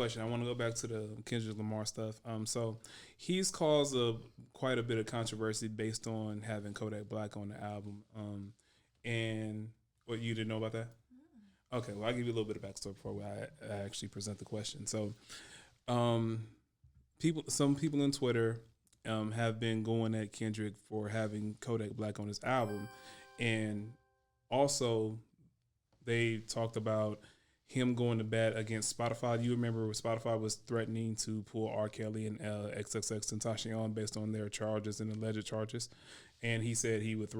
question. I want to go back to the Kendrick Lamar stuff. So he's caused quite a bit of controversy based on having Kodak Black on the album. And what, you didn't know about that? Okay, well, I'll give you a little bit of backstory before I actually present the question. So, some people on Twitter have been going at Kendrick for having Kodak Black on his album, and also they talked about him going to bat against Spotify. You remember when Spotify was threatening to pull R. Kelly and XXX Tentacion based on their charges and alleged charges, and he said he would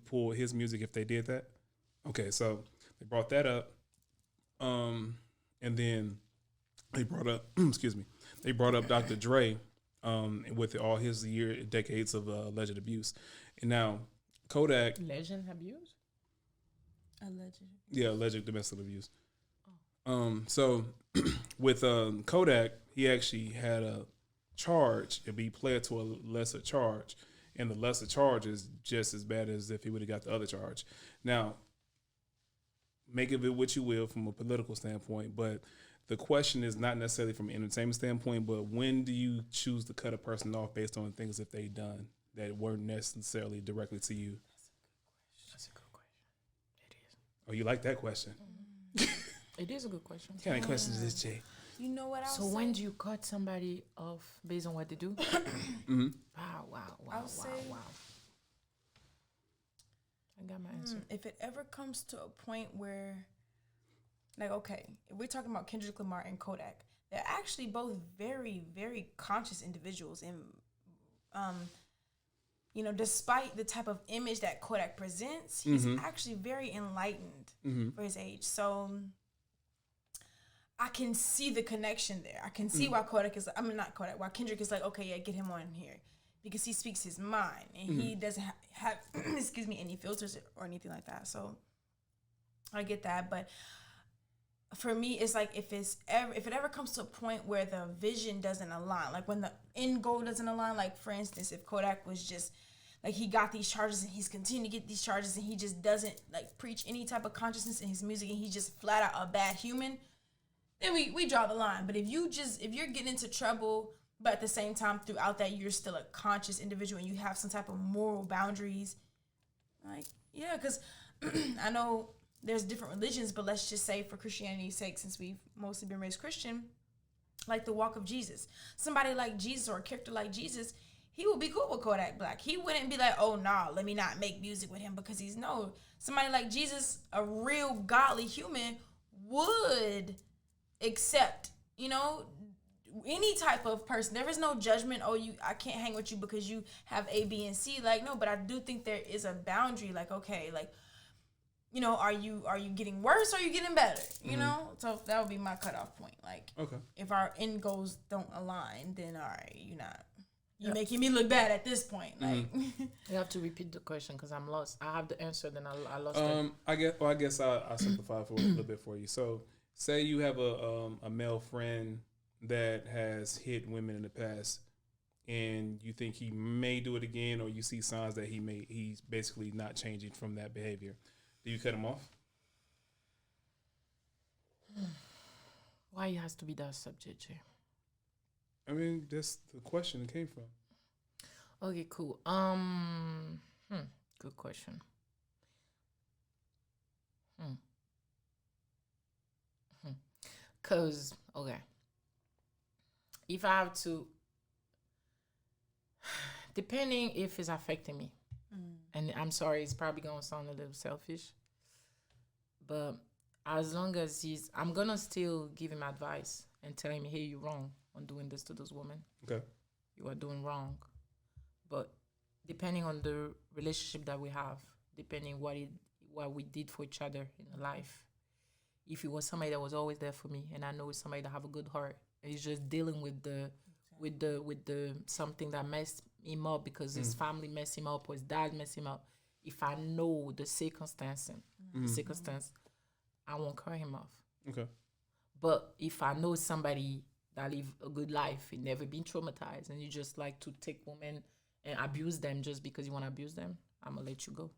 pull his music if they did that. Okay, so they brought that up, and then they brought up they brought up Dr. Dre, with all his decades of alleged abuse, and now Kodak legend abuse, alleged domestic abuse. So with Kodak, he actually had a charge, and be pled to a lesser charge, and the lesser charge is just as bad as if he would have got the other charge. Now, make of it what you will from a political standpoint, but the question is not necessarily from an entertainment standpoint, but when do you choose to cut a person off based on things that they've done that weren't necessarily directly to you? That's a good question. It is. Oh, you like that question? It is a good question. What kind of question is this, Jay? You know what So when do you cut somebody off based on what they do? Mm-hmm. Wow. I got my answer. If it ever comes to a point where, like, okay, if we're talking about Kendrick Lamar and Kodak, they're actually both very, very conscious individuals. And, despite the type of image that Kodak presents, he's actually very enlightened for his age. So I can see the connection there. I can see why why Kendrick is like, okay, yeah, get him on here. Because he speaks his mind and he doesn't have any filters or anything like that. So I get that. But for me, it's like if it ever comes to a point where the vision doesn't align, like when the end goal doesn't align, like for instance, if Kodak was just like he got these charges and he's continuing to get these charges and he just doesn't like preach any type of consciousness in his music and he's just flat out a bad human, then we draw the line. But if you're getting into trouble, but at the same time, throughout that, you're still a conscious individual and you have some type of moral boundaries. Like, yeah, because I know there's different religions, but let's just say for Christianity's sake, since we've mostly been raised Christian, like the walk of Jesus. Somebody like Jesus or a character like Jesus, he would be cool with Kodak Black. He wouldn't be like, oh, nah, let me not make music with him because somebody like Jesus, a real godly human, would accept, any type of person. There is no judgment. Oh, I can't hang with you because you have A, B, and C. Like, no, but I do think there is a boundary. Like, okay, like, are you getting worse or are you getting better? You know? So that would be my cutoff point. Like, okay, if our end goals don't align, then all right, you're making me look bad at this point. Like, you have to repeat the question because I'm lost. I have the answer, then I lost it. I guess I'll simplify for a little bit for you. So, say you have a male friend that has hit women in the past, and you think he may do it again, or you see signs that he's basically not changing from that behavior. Do you cut him off? Why it has to be that subject, Jay? I mean, that's the question it came from. Okay, cool. Good question. Cause okay, if I have to, depending if it's affecting me, and I'm sorry, it's probably gonna sound a little selfish, but as long as I'm gonna still give him advice and tell him, hey, you're wrong on doing this to those women. Okay, you are doing wrong. But depending on the relationship that we have, depending what we did for each other in life. If it was somebody that was always there for me, and I know it's somebody that have a good heart, and he's just dealing with the something that messed him up because his family messed him up or his dad messed him up. If I know the circumstance, I won't cut him off. Okay. But if I know somebody that live a good life and never been traumatized, and you just like to take women and abuse them just because you want to abuse them, I'm gonna let you go.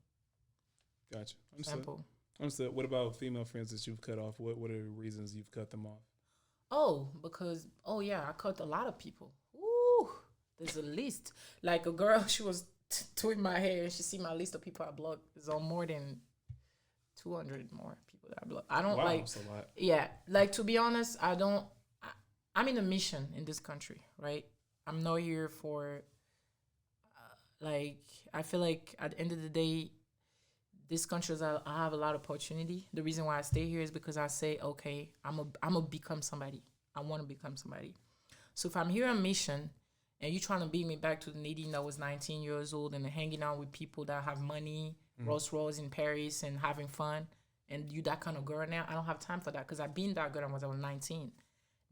Gotcha. Simple. Understood. What about female friends that you've cut off? What are the reasons you've cut them off? Oh, because I cut a lot of people. Ooh, there's a list. Like a girl, she was doing my hair, and she see my list of people I blocked. There's on more than 200 more people that I blocked. I don't Wow, like. that's a lot. Yeah, like to be honest, I don't. I'm in a mission in this country, right? I'm not here for. Like, I feel like at the end of the day, this country I have a lot of opportunity. The reason why I stay here is because I say, okay, I'm a become somebody. I want to become somebody. So if I'm here on mission and you trying to beat me back to the Nadine that was 19 years old and hanging out with people that have money, Rolls Royce in Paris and having fun, and you that kind of girl now, I don't have time for that because I've been that girl when I was 19.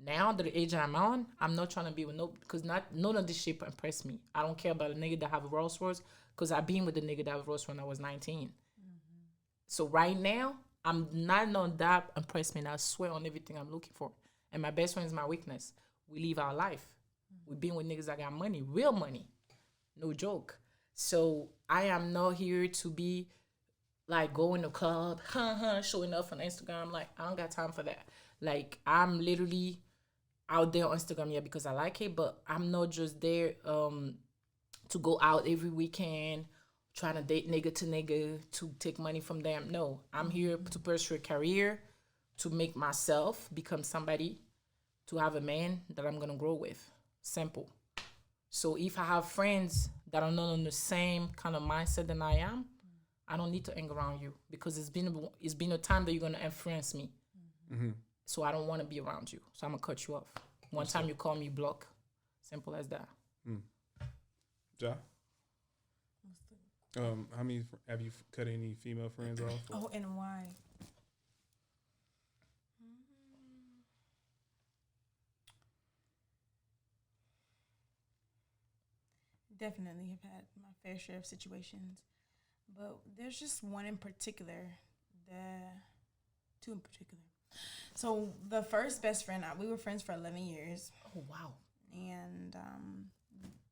Now, the age I'm on, I'm not trying to be with because none of this shit impress me. I don't care about a nigga that have a Rolls Royce because I've been with the nigga that have a Rolls Royce when I was 19. So right now, I'm not on that impress me, and I swear on everything I'm looking for. And my best friend is my weakness. We live our life. We've been with niggas that got money, real money. No joke. So I am not here to be like going to club, showing up on Instagram. Like, I don't got time for that. Like, I'm literally out there on Instagram, because I like it, but I'm not just there to go out every weekend trying to date nigga to nigga to take money from them. No, I'm here to pursue a career, to make myself become somebody, to have a man that I'm gonna grow with. Simple. So if I have friends that are not on the same kind of mindset than I am, I don't need to hang around you because it's been a time that you're gonna influence me. Mm-hmm. So I don't want to be around you. So I'm gonna cut you off. One time you call me, block. Simple as that. Ja? How many have you cut any female friends off? Oh, and why? Definitely have had my fair share of situations, but there's just one in particular, two in particular. So the first best friend, we were friends for 11 years. Oh, wow. And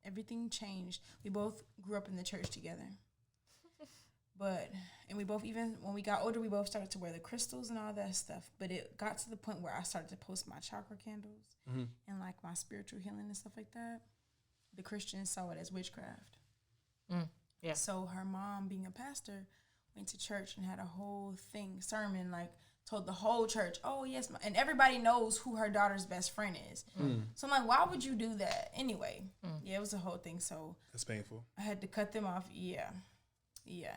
everything changed. We both grew up in the church together. And we both, even when we got older, we both started to wear the crystals and all that stuff. But it got to the point where I started to post my chakra candles and like my spiritual healing and stuff like that. The Christians saw it as witchcraft. Yeah. So her mom, being a pastor, went to church and had a whole sermon, like told the whole church, oh yes, and everybody knows who her daughter's best friend is. So I'm like, why would you do that? Anyway, yeah, it was a whole thing. So that's painful. I had to cut them off. Yeah.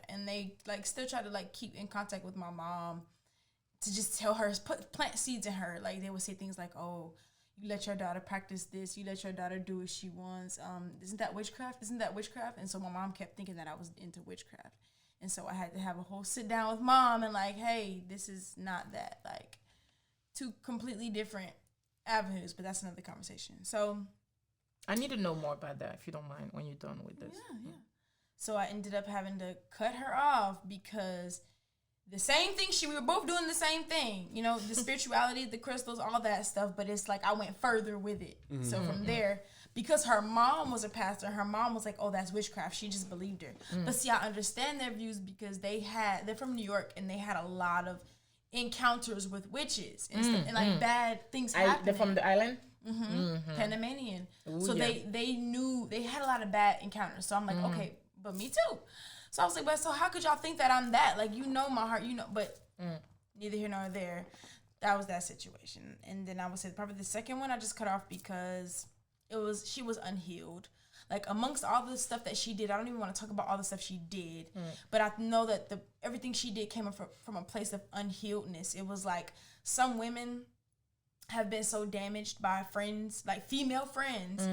And they like still try to like keep in contact with my mom to just tell her, plant seeds in her. Like they would say things like, oh, you let your daughter practice this, you let your daughter do what she wants. Isn't that witchcraft? And so my mom kept thinking that I was into witchcraft. And so I had to have a whole sit down with mom and like, hey, this is not that. Like, two completely different avenues, but that's another conversation. So I need to know more about that if you don't mind when you're done with this. Yeah. So I ended up having to cut her off because the same thing, we were both doing the same thing, the spirituality, the crystals, all that stuff, but it's like I went further with it. So from there, because her mom was a pastor, her mom was like, oh, that's witchcraft. She just believed her. But see, I understand their views because they're from New York and they had a lot of encounters with witches and stuff, and like bad things happening. They're from the island? Panamanian. Ooh, so yeah. they knew, they had a lot of bad encounters. So I'm like, okay, but me too. So I was like, but so how could y'all think that I'm that? Like, my heart, but neither here nor there. That was that situation. And then I would say probably the second one I just cut off because she was unhealed. Like, amongst all the stuff that she did, I don't even want to talk about all the stuff she did, but I know that everything she did came from a place of unhealedness. It was like some women have been so damaged by friends, like female friends,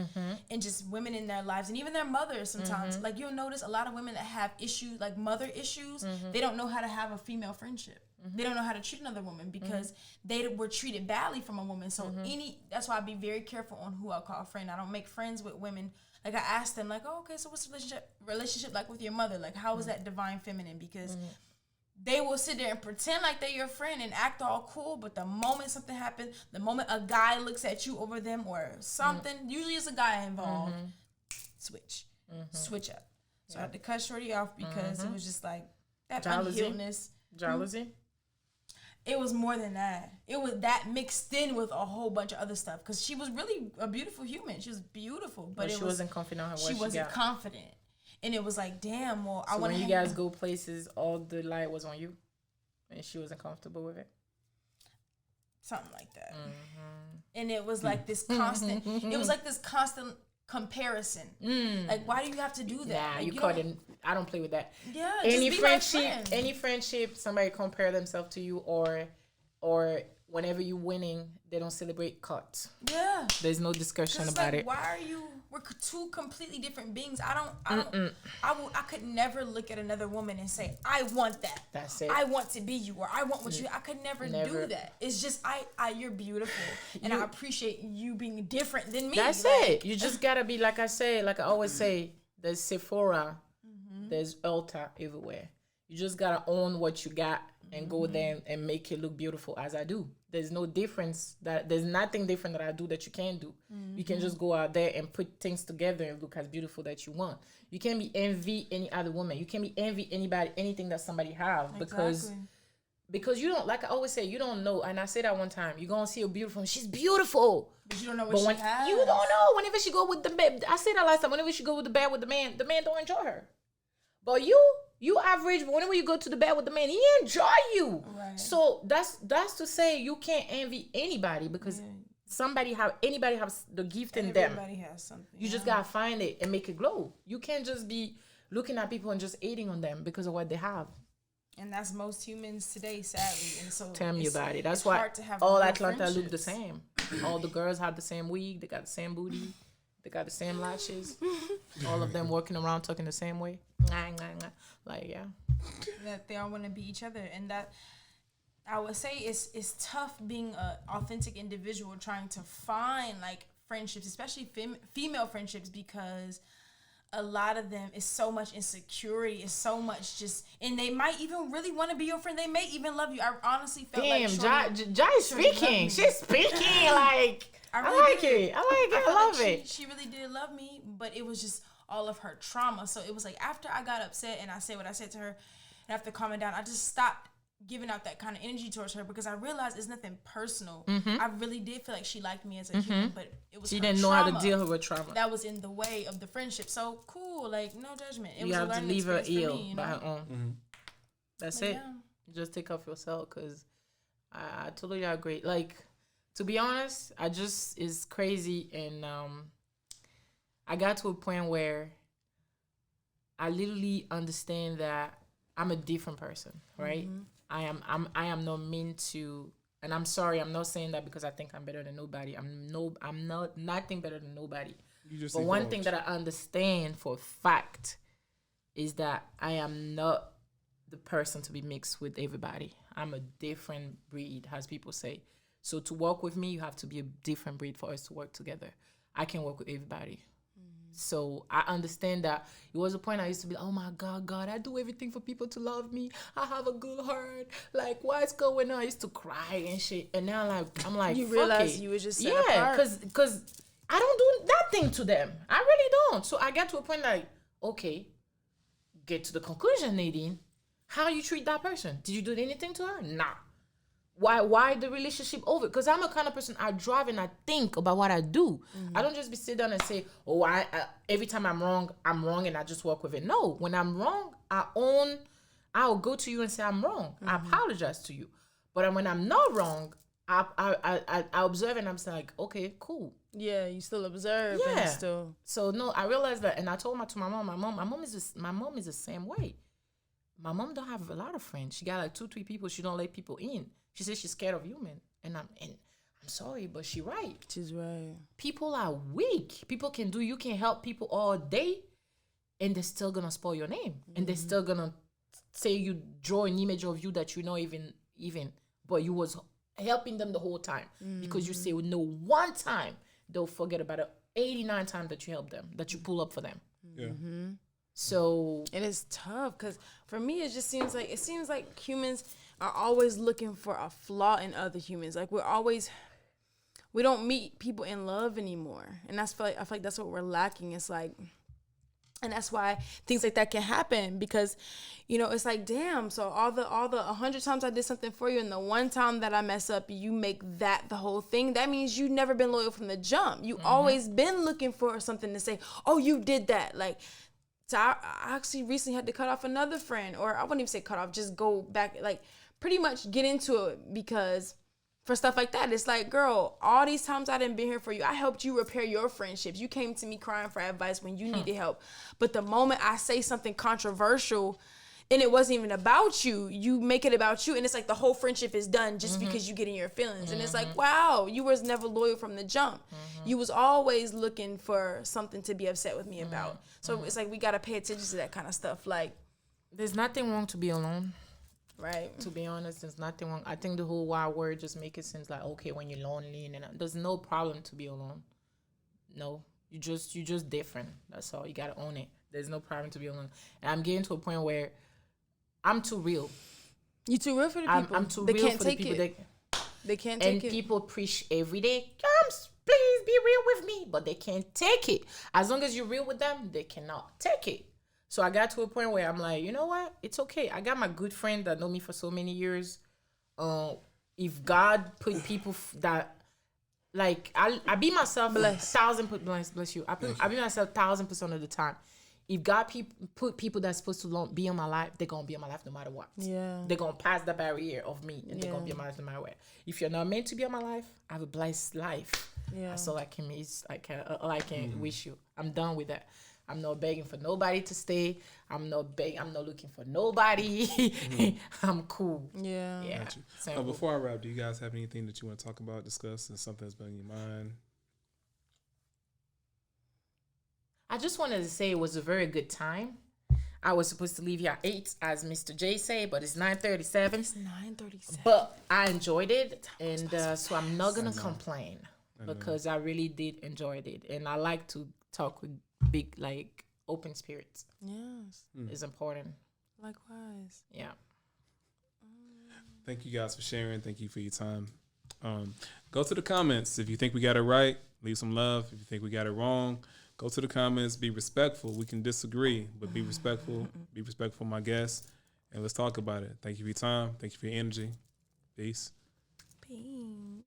and just women in their lives, and even their mothers sometimes. Like, you'll notice a lot of women that have issues, like mother issues, they don't know how to have a female friendship. They don't know how to treat another woman because they were treated badly from a woman. So that's why I be very careful on who I call a friend. I don't make friends with women. Like, I ask them, like, oh, okay, so what's the relationship like with your mother? Like, how is that divine feminine? Because they will sit there and pretend like they're your friend and act all cool, but the moment something happens, the moment a guy looks at you over them or something, usually it's a guy involved, switch up. So I had to cut Shorty off because it was just like that unhealedness. Jealousy? It was more than that. It was that mixed in with a whole bunch of other stuff. Because she was really a beautiful human. She was beautiful, but she wasn't confident on what she wasn't confident. And it was like, damn. Well, so I want. When you guys go places, all the light was on you, and she wasn't comfortable with it. Something like that. And it was like this constant. It was like this constant comparison. Like, why do you have to do that? Nah, like, you caught it. I don't play with that. Yeah, any just be friendship, my friend. any friendship, somebody compare themselves to you, or whenever you winning, they don't celebrate cuts. Yeah, there's no discussion about it. Why are you? We're two completely different beings. I could never look at another woman and say, I want that. That's it. I want to be you, or I want what you. I could never do that. It's just you're beautiful, and I appreciate you being different than me. That's it. You just gotta be, like I say, like I always say, there's Sephora, there's Ulta everywhere. You just gotta own what you got and go there and make it look beautiful, as I do. There's no difference. There's nothing different that I do that you can't do. You can just go out there and put things together and look as beautiful that you want. You can't be envy any other woman. You can't be envy anything that somebody have, because you don't, like I always say, you don't know. And I said that one time, you're gonna see her beautiful. She's beautiful, but you don't know what she has. You don't know. Whenever she go with the bed, I said that last time. Whenever she go with the man don't enjoy her. But you average, but whenever you go to the bed with the man, he enjoy you. Right. So that's to say you can't envy anybody, because anybody has the gift in them. Everybody has something. You just gotta find it and make it glow. You can't just be looking at people and just hating on them because of what they have. And that's most humans today, sadly. And so tell me about it. That's why all Atlanta look the same. All the girls have the same wig. They got the same booty. They got the same lashes. All of them walking around talking the same way. Like, yeah. That they all want to be each other. And that, I would say, it's tough being an authentic individual trying to find, like, friendships, especially female friendships, because a lot of them is so much insecurity, is so much just, and they might even really want to be your friend. They may even love you. I honestly felt Jai's speaking. She's speaking like, I like it. I love it. She really did love me, but it was just all of her trauma. So it was like, after I got upset and I said what I said to her, and after calming down, I just stopped giving out that kind of energy towards her, because I realized it's nothing personal. I really did feel like she liked me as a human, but it was she didn't know how to deal with her trauma. That was in the way of the friendship. So cool, like, no judgment. You have to leave her ill by her own. That's it. Yeah. You just take off yourself, because I totally agree. Like, to be honest, it's crazy, and I got to a point where I literally understand that I'm a different person, right? I am not meant to, and I'm sorry, I'm not saying that because I think I'm better than nobody. I'm not nothing better than nobody. But one thing that I understand for a fact is that I am not the person to be mixed with everybody. I'm a different breed, as people say. So to work with me, you have to be a different breed for us to work together. I can work with everybody. So I understand that. It was a point I used to be like, oh my God, I do everything for people to love me. I have a good heart. Like, what's going on? I used to cry and shit. And now I'm like, you realize you were just set apart. Yeah, because I don't do that thing to them. I really don't. So I got to a point like, okay, get to the conclusion, Nadine. How you treat that person? Did you do anything to her? Nah. Why the relationship over? Because I'm a kind of person, I drive and I think about what I do. I don't just be sit down and say, oh, I every time I'm wrong and I just walk with it. No, when I'm wrong, I'll go to you and say I'm wrong. I apologize to you. But when I'm not wrong, I observe and I'm like, okay, cool. Yeah, you still observe. Yeah. And still. So no, I realized that, and I told my mom is the same way. My mom don't have a lot of friends. She got like 2-3 people. She don't let people in. She says she's scared of human. And I'm sorry, but she's right. She's right. People are weak. You can help people all day, and they're still gonna spoil your name. And they're still gonna say you draw an image of you that you know even, but you was helping them the whole time. Because you say no one time, they'll forget about it 89 times that you help them, that you pull up for them. Yeah. So it is tough, because for me it seems like humans are always looking for a flaw in other humans. Like we don't meet people in love anymore, and I feel like that's what we're lacking. It's like And that's why things like that can happen, because, you know, it's like, damn, so all the 100 times I did something for you, and the one time that I mess up, you make that the whole thing. That means you never been loyal from the jump. You always been looking for something to say, oh, you did that. Like, so I actually recently had to cut off another friend, or I wouldn't even say cut off, just go back, like pretty much get into it, because for stuff like that, it's like, girl, all these times I didn't be here for you. I helped you repair your friendships. You came to me crying for advice when you needed help. But the moment I say something controversial and it wasn't even about you, you make it about you. And it's like the whole friendship is done just because you get in your feelings. And it's like, wow, you was never loyal from the jump. You was always looking for something to be upset with me about. So it's like, we got to pay attention to that kind of stuff. Like, There's nothing wrong to be alone. right. To be honest, there's nothing wrong. I think the whole wide word just make it seem like, okay, when you're lonely, and there's no problem to be alone. No, you just different. That's all. You gotta own it. There's no problem to be alone. And I'm getting to a point where I'm too real. You too real for the people. I'm too they real can't for take the people. it. They can't take And it. people preach every day, please be real with me, but they can't take it. As long as you're real with them, they cannot take it. So I got to a point where I'm like, you know what? It's okay. I got my good friend that know me for so many years. If God put people that, like, I be myself Bless. 1,000%, bless you. I be myself 1,000% of the time. If God put people that's supposed to be in my life, they're going to be in my life no matter what. Yeah. They're going to pass the barrier of me, and they're going to be in my life no matter what. If you're not meant to be in my life, I have a blessed life. Yeah. That's all I can miss. All I can wish you. I'm done with that. I'm not begging for nobody to stay. I'm not looking for nobody. I'm cool. Yeah. Yeah. Got you. Simple. Before I wrap, do you guys have anything that you want to talk about, discuss, and something that's been in your mind? I just wanted to say it was a very good time. I was supposed to leave here at 8, as Mr. J said, but it's 9:37. It's 9:37. But I enjoyed it, and so I'm not gonna complain, because I really did enjoy it, and I like to talk with big, like, open spirits. Yes. It's important. Likewise. Yeah. Thank you guys for sharing. Thank you for your time. Go to the comments. If you think we got it right, leave some love. If you think we got it wrong, go to the comments. Be respectful. We can disagree, but be respectful. Be respectful of my guests, and let's talk about it. Thank you for your time. Thank you for your energy. Peace. Peace.